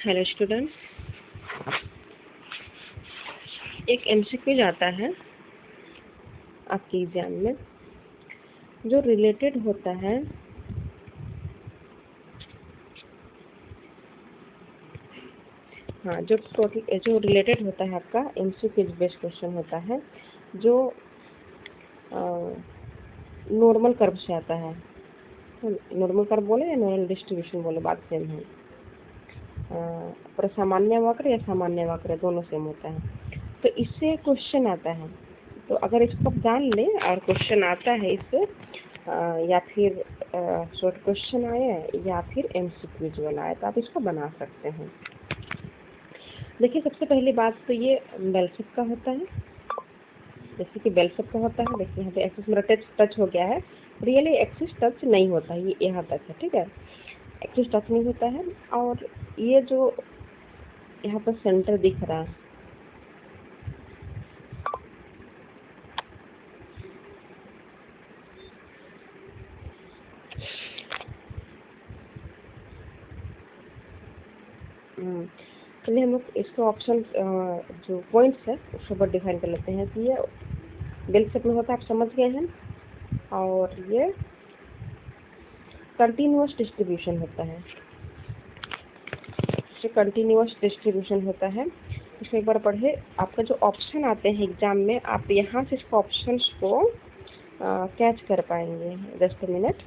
Hello student, एक MCQ आता है आपके एग्जाम में जो रिलेटेड होता है जो रिलेटेड होता है आपका एमसीक्यू बेस्ड क्वेश्चन होता है जो नॉर्मल कर्व से आता है। नॉर्मल कर्व बोले या नॉर्मल डिस्ट्रीब्यूशन बोले बात सेम है। पर सामान्य वक्र या सामान्य वक्र दोनों सेम होता है। तो इससे क्वेश्चन आता है, तो अगर इसको आप जान लें और क्वेश्चन आता है इससे या फिर शॉर्ट क्वेश्चन आए या फिर एमसीक्यूज वाला आए तो आप इसको बना सकते हैं। देखिए, सबसे पहली बात तो ये बेल शेप का होता है। जैसे कि बेल शेप का होता है, देखिए यहाँ पे एक्सिस मेरा टच हो गया है। रियली एक्सिस टच नहीं होता है, ये यहाँ तक है, ठीक है। एक्सिस टच नहीं होता है। और ये जो यहाँ पर सेंटर दिख रहा है, चलिए हम लोग इसको ऑप्शन जो पॉइंट्स है उसके ऊपर डिफाइन कर लेते हैं कि ये बेल शेप में होता है, आप समझ गए हैं। और ये कंटिन्यूअस डिस्ट्रीब्यूशन होता है, कंटिन्यूअस डिस्ट्रीब्यूशन होता है। इसको एक बार पढ़े। आपका जो ऑप्शन आते हैं एग्जाम में, आप यहाँ से इसको ऑप्शंस को कैच कर पाएंगे। Just a minute.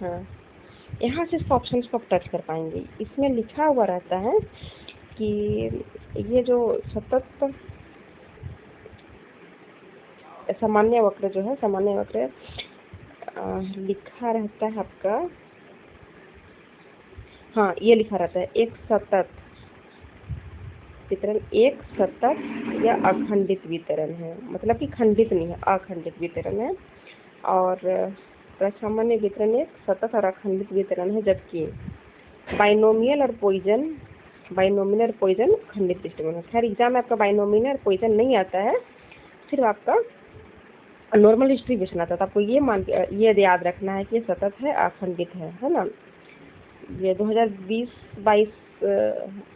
हाँ, यहाँ से इसको ऑप्शंस को टच कर पाएंगे। इसमें लिखा हुआ रहता है कि ये जो सतत सामान्य वक्र जो है, सामान्य वक्र लिखा रहता है आपका। हाँ, ये लिखा रहता है एक सतत वितरण, एक सतत या अखंडित वितरण है। मतलब कि खंडित नहीं है, अखंडित वितरण है। और सामान्य वितरण एक सतत और अखंडित वितरण है, जबकि बाइनोमियल और पॉइजन खंडित डिस्ट्रीब्यूशन। खैर एग्जाम में आपका बाइनोमियल और पॉइजन नहीं आता है, सिर्फ आपका नॉर्मल डिस्ट्रीब्यूशन आता है। तो आपको ये याद रखना है कि ये सतत है, अखंडित है ना। ये 2020-22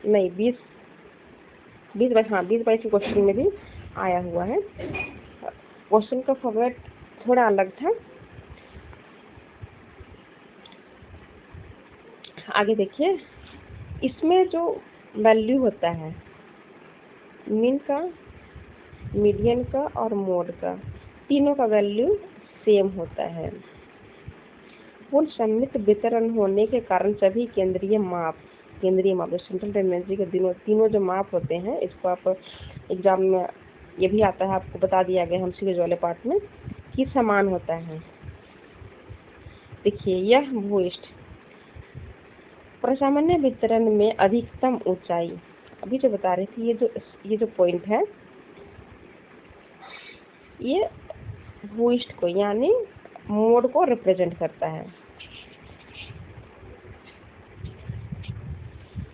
नहीं 20-22 के क्वेश्चन में भी आया हुआ है। क्वेश्चन का फॉर्मेट थोड़ा अलग था। आगे देखिए, इसमें जो वैल्यू होता है मीन का, मीडियन का और मोड का, तीनों का वैल्यू सेम होता है। पूर्ण सममित वितरण होने के कारण सभी केंद्रीय माप सेंट्रल टेंडेंसी के तीनों जो माप होते हैं, इसको आप एग्जाम में ये भी आता है, आपको बता दिया गया हम सीरीज वाले पार्ट में कि समान होता है। देखिए, यह भूइष्ठ प्रसामान्य वितरण में अधिकतम ऊंचाई, अभी जो बता रही थी, ये जो पॉइंट है, ये भूइष्ठ को यानी मोड को रिप्रेजेंट करता है।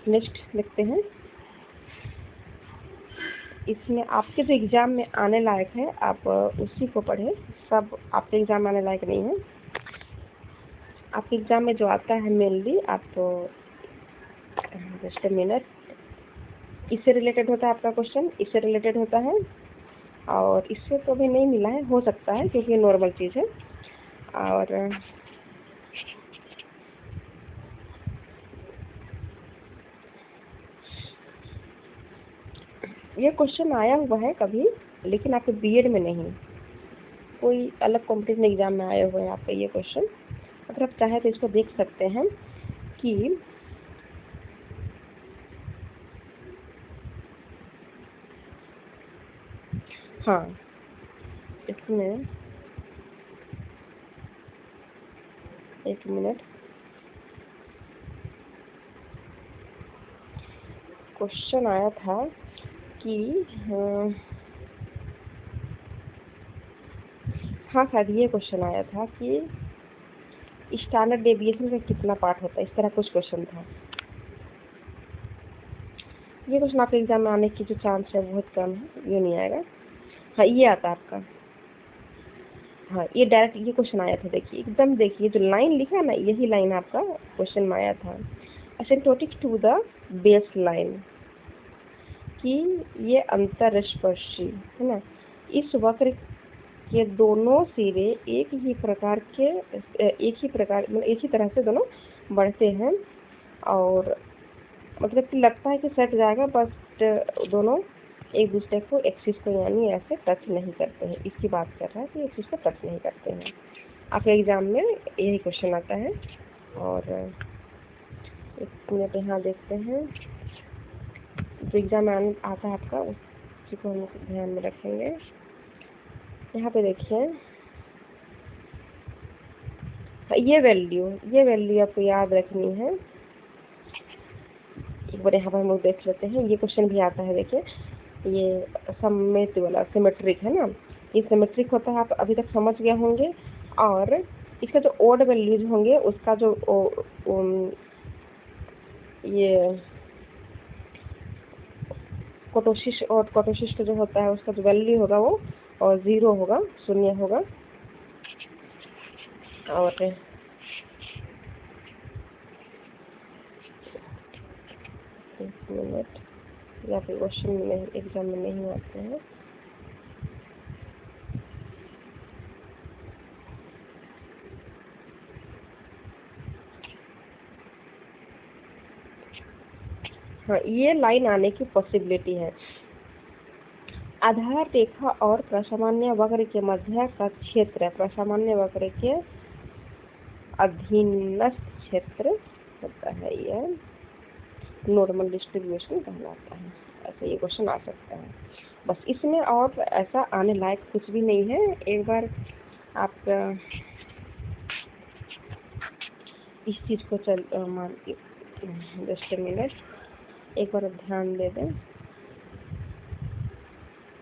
नेक्स्ट देखते हैं। इसमें आपके जो एग्जाम में आने लायक है आप उसी को पढ़े, सब आपके एग्जाम में आने लायक नहीं है। आपके एग्जाम में जो आता है मेनली, आप जस्ट अ मिनट, इससे रिलेटेड होता है आपका क्वेश्चन, इससे रिलेटेड होता है। और इससे तो अभी नहीं मिला है, हो सकता है क्योंकि ये नॉर्मल चीज़ है। और ये क्वेश्चन आया हुआ है कभी, लेकिन आपके बीएड में नहीं, कोई अलग कॉम्पिटिशन एग्जाम में आए हुए हैं आपका ये क्वेश्चन। अगर आप चाहें तो इसको देख सकते हैं कि हाँ, इसमें एक मिनट, क्वेश्चन आया था कि हाँ शायद ये क्वेश्चन आया था कि स्टैंडर्ड डेविएशन का कितना पार्ट होता है, इस तरह कुछ क्वेश्चन था। ये क्वेश्चन आपके एग्जाम में आने की जो चांस है बहुत कम है, ये नहीं आएगा। हाँ, ये आता है आपका। हाँ, ये डायरेक्ट ये क्वेश्चन आया था। देखिए एकदम, देखिए जो लाइन लिखा है ना, यही लाइन आपका क्वेश्चन में आया था। Asymptotic to the base line, कि ये अंतरस्पर्शी है ना। इस वक्र के दोनों सिरे एक ही प्रकार मतलब एक ही तरह से दोनों बढ़ते हैं, और मतलब कि लगता है कि सट जाएगा, बट दोनों एक दूसरे को एक्सिस को यानी ऐसे टच नहीं करते हैं। इसकी बात कर रहा है कि एक्सिस को टच नहीं करते हैं। आपके एग्जाम में यही क्वेश्चन आता है। और एक मिनट यहाँ देखते हैं, जो एग्जाम में आता है आपका उसी को हम ध्यान में रखेंगे। यहाँ पे देखिए, ये वैल्यू आपको याद रखनी है। एक बार यहाँ पर हम लोग देख लेते हैं, ये क्वेश्चन भी आता है। देखिए, ये सममित वाला सिमेट्रिक है ना, ये सिमेट्रिक होता है, आप अभी तक समझ गए होंगे। और इसका जो ओड वैल्यूज होंगे, उसका जो ये कोटोशिश जो होता है, उसका जो वैल्यू होगा वो और 0 होगा, 0 होगा। और एक मिनट, या फिर क्वेश्चन में नहीं, एग्जाम में नहीं आते हैं। हाँ, ये लाइन आने की पॉसिबिलिटी है। आधार रेखा और प्रसामान्य वक्र के मध्य का क्षेत्र प्रसामान्य वक्र के अधीनस्थ क्षेत्र होता है, यह नॉर्मल डिस्ट्रीब्यूशन कहलाता है। ऐसे ये क्वेश्चन आ सकता है। बस इसमें और ऐसा आने लायक कुछ भी नहीं है। एक बार आप इस चीज को जस्ट मिनट, एक बार ध्यान दे दें।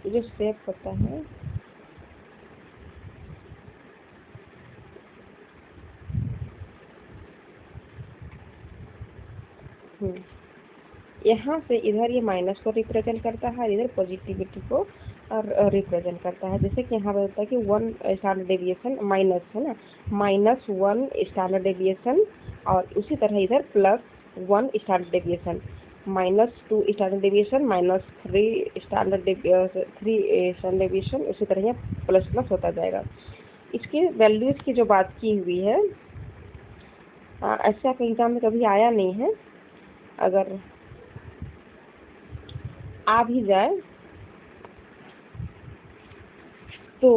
जो शेप होता है, यहाँ से इधर ये माइनस को रिप्रेजेंट करता है, इधर पॉजिटिविटी को रिप्रेजेंट करता है। जैसे कि यहाँ पर होता है कि 1 स्टैंडर्ड डेविएशन माइनस है ना, -1 स्टैंडर्ड डेविएशन, और उसी तरह इधर +1 standard deviation, -2 standard deviation, -3 standard deviation, उसी तरह यहाँ प्लस प्लस होता जाएगा। इसकी वैल्यूज की जो बात की हुई है, ऐसे आपके एग्जाम में कभी आया नहीं है। अगर आ भी जाए तो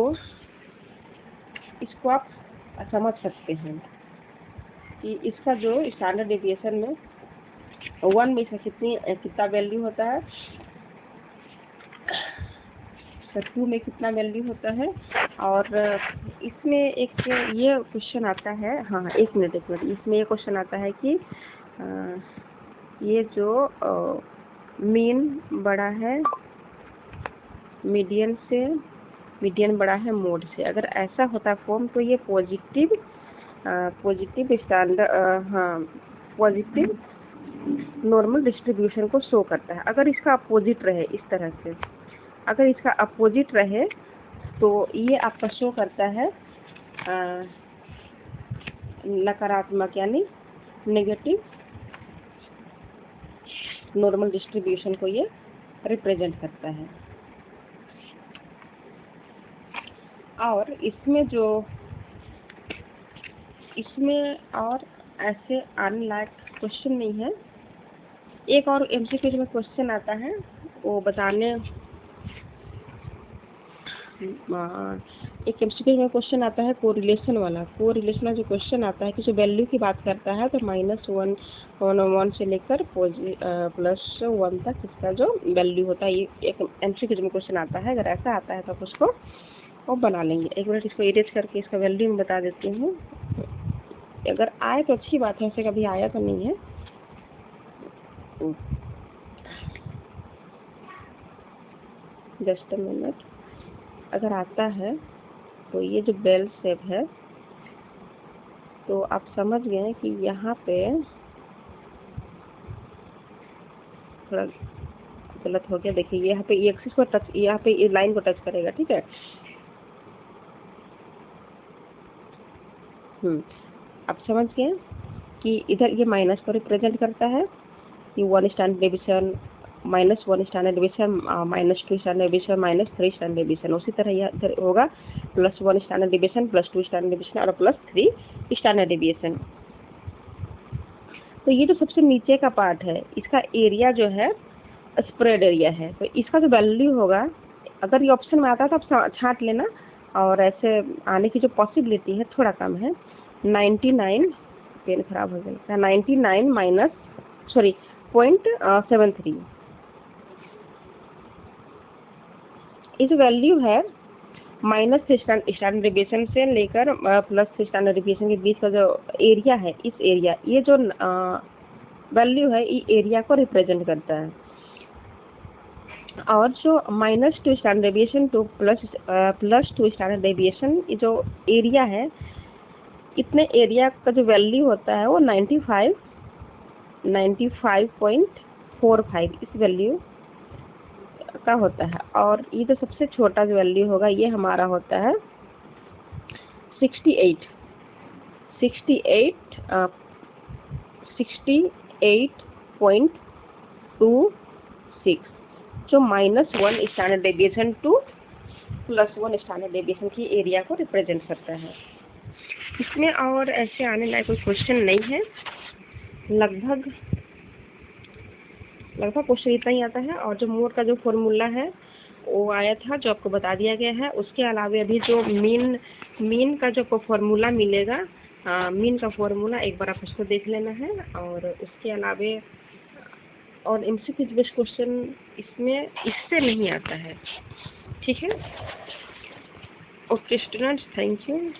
इसको आप समझ सकते हैं कि इसका जो स्टैंडर्ड डेविएशन में 1 में इसका कितना वैल्यू होता है, 2 में कितना वैल्यू होता है। और इसमें एक ये क्वेश्चन आता है, हाँ एक मिनट, इसमें ये क्वेश्चन आता है कि ये जो मीन बड़ा है मीडियन बड़ा है मोड से, अगर ऐसा होता फॉर्म तो ये positive standard positive normal distribution को शो करता है। अगर इसका अपोजिट रहे, इस तरह से अगर इसका अपोजिट रहे तो ये आपका शो करता है नकारात्मक यानी नेगेटिव नॉर्मल डिस्ट्रीब्यूशन को ये रिप्रेजेंट करता है। और इसमें और ऐसे आने लायक क्वेश्चन नहीं है। एक और एमसीक्यू में क्वेश्चन आता है, वो बताने एक एमसीक्यू में क्वेश्चन आता है कोरिलेशन वाला जो क्वेश्चन आता है कि जो वैल्यू की बात करता है, तो -1 से लेकर +1 तक इसका जो वैल्यू होता है, ये एक एमसीक्यू में क्वेश्चन आता है। अगर ऐसा आता है तो आप उसको वो बना लेंगे। एक मिनट, इसको इरेज करके इसका वैल्यू मैं बता देती हूँ। अगर आए तो अच्छी बात है, ऐसे कभी आया तो नहीं है। जस्ट अ मिनट, अगर आता है तो ये जो बेल शेप है, तो आप समझ गए कि यहाँ पे थोड़ा गलत हो गया। देखिए, यहाँ पे ये एक्सिस को टच, यहाँ पे ये लाइन को टच करेगा, ठीक है। आप समझ गए। कि इधर ये माइनस को रिप्रेजेंट करता है कि 1 standard deviation, -1 standard deviation, -2 standard deviation, -3 standard deviation. उसी तरह यह इधर होगा +1 स्टैंडर्ड डेविएशन, +2 स्टैंडर्ड डेविएशन और +3 स्टैंडर्ड डेविएशन। तो ये जो सबसे नीचे का पार्ट है, इसका एरिया जो है स्प्रेड एरिया है। तो इसका जो वैल्यू होगा, अगर ये ऑप्शन में आता है तो आप छांट लेना, और ऐसे आने की जो पॉसिबिलिटी है थोड़ा कम है। 99, पेन खराब हो गया, 99 माइनस 0.73। इस वैल्यू है -3 स्टैंडर्ड डेविएशन से लेकर +3 स्टैंडर्ड डेविएशन के बीच का जो एरिया है, इस एरिया, ये जो वैल्यू है ये एरिया को रिप्रेजेंट करता है। और जो -2 standard deviation to +2 standard deviation, ये जो एरिया है, इतने एरिया का जो वैल्यू होता है वो 95.45 इस वैल्यू का होता है। और ये जो सबसे छोटा जो वैल्यू होगा ये हमारा होता है 68 68.26, जो -1 standard deviation to +1 standard deviation की एरिया को रिप्रेजेंट करता है। इसमें और ऐसे आने लायक कोई क्वेश्चन नहीं है। लगभग क्वेश्चन इतना ही आता है। और जो मोर का जो फॉर्मूला है वो आया था, जो आपको बता दिया गया है। उसके अलावा अभी जो मीन का जो फॉर्मूला मिलेगा, मीन का फॉर्मूला एक बार आप उसको देख लेना है। और उसके अलावा और एमसीक्यू बेस्ड क्वेश्चन इसमें इससे नहीं आता है। ठीक है, ओके स्टूडेंट्स, थैंक यू।